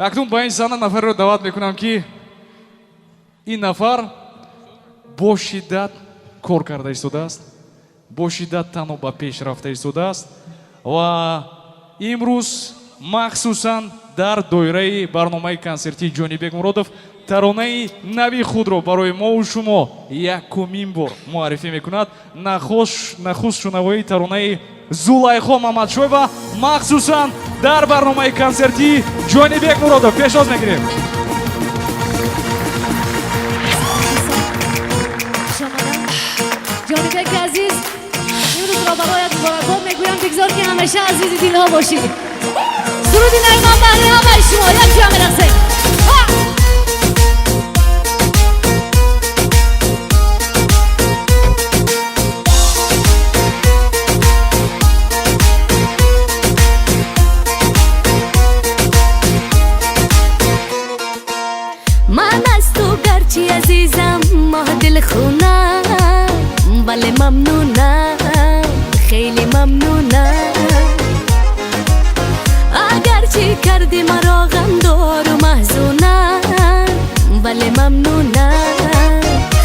اکنون با این زن نفر رو دعوت میکنم که این نفر با شدت کار کرده ایستاده است، با شدت تنها به پیش رفته ایستاده است و امروز مخصوصا در دایره برنامه کنسرتی جانیبек муродов таронаи нави худро барои мо ва шумо якумин бор муаррифӣ мекунад. нахуст шунавоии таронаи зулайхо мамадшоева махсусан дар барномаи консерти ҷонибек муродов пешоз мегирем. ҷонибек азиз, имрӯзро бароят муборакбод мегӯям. бигзор ки ҳамеша азизи дилҳо бошӣ. суруди найман баҳри ҳамаи шумо якҷоя мерақсем. من از تو گرچی عزیزم ماه دل خونم، ولی ممنونم، خیلی ممنونم. اگرچه کردی مرا غمدار و محزونم، ولی ممنونم،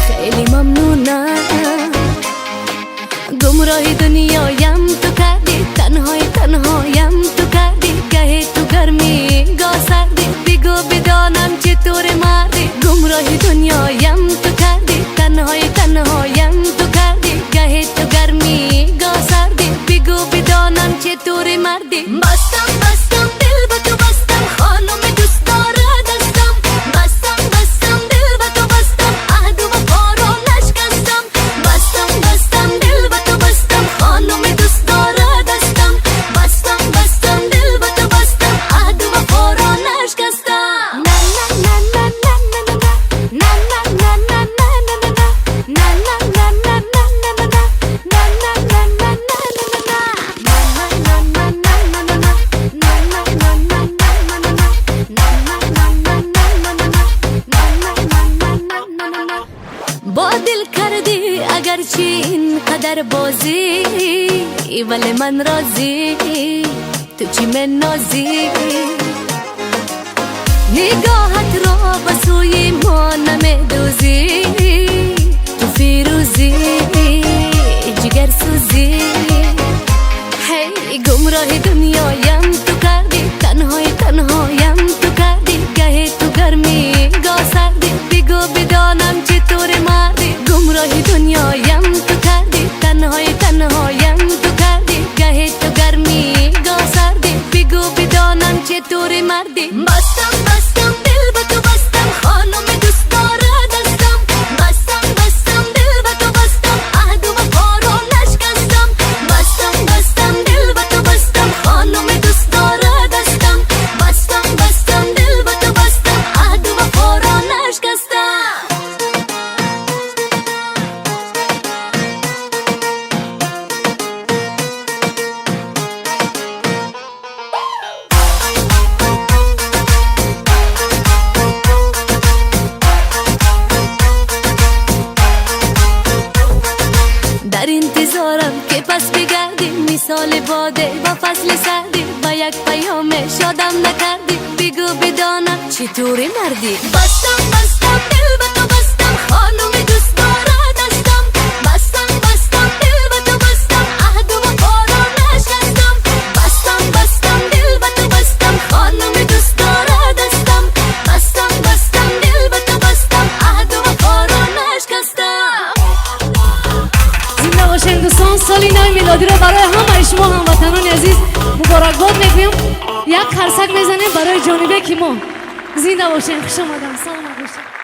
خیلی ممنونم. گمراه دنیایم تو کردی، تنهایم تو کردی. گه تو گرمی گاه سردی، بگو بدانم چطور مردی. گمراه دنیایم تو کردی، تنهایم تو کردی. گه تو گرمی گاه سردی، بگو بدانم چطور مردی. بستم دل به تو بستم، خانم دوست داره دستم. بستم دل به تو بستم، عهد و وفا را نشکستم. بستم دل به تو بستم، خانم دوست داره دستم. بستم دل به تو بستم، عهد و وفا را نشکستم. با دل کردی اگرچه این قدر بازی، ولی من راضی، تو چی من نازی. نگاهت را به سوی ما نمیدوزی، تو فیروزی جگر سوزی. هی گمراه دنیایم تو کردی، تنهایم تو کردی. گه تو گرمی گاه سردی، بگو بدانم چطور مردی. گمراه دنیایم تو کردی، تنهایم تو کردی. گه تو گرمی گاه سردی، بگو بدانم چطور مردی. بستم دل به تو بستم، خانم دوست داره دستم. بستم دل به تو بستم، عهد و وفا را نشکستم. بستم دل به تو بستم، خانم دوست داره دستم. بستم دل به تو بستم، عهد و وفا را نشکستم. در انتظارم که پس بگردی، مثال باده با فصل سردی. با یک پیام شادم نکردی، بگو بدانم چطوری مردی. بستم دل به تو بستم، خانم دوست داره دستم. بستم دل به تو بستم، عهد و وفا را نشکستم. بستم دل به تو بستم، خانم دوست داره دستم. بستم دل به تو بستم، عهد و وفا را نشکستم. زنده باشین دوستان. سالی نو میلادی رو برای همه شما هموطنان عزیز مبارکباد میگویم. یک خرسک میزنیم برای جانبک ما. زنده باشین، خوش آمدن، سلام باشین.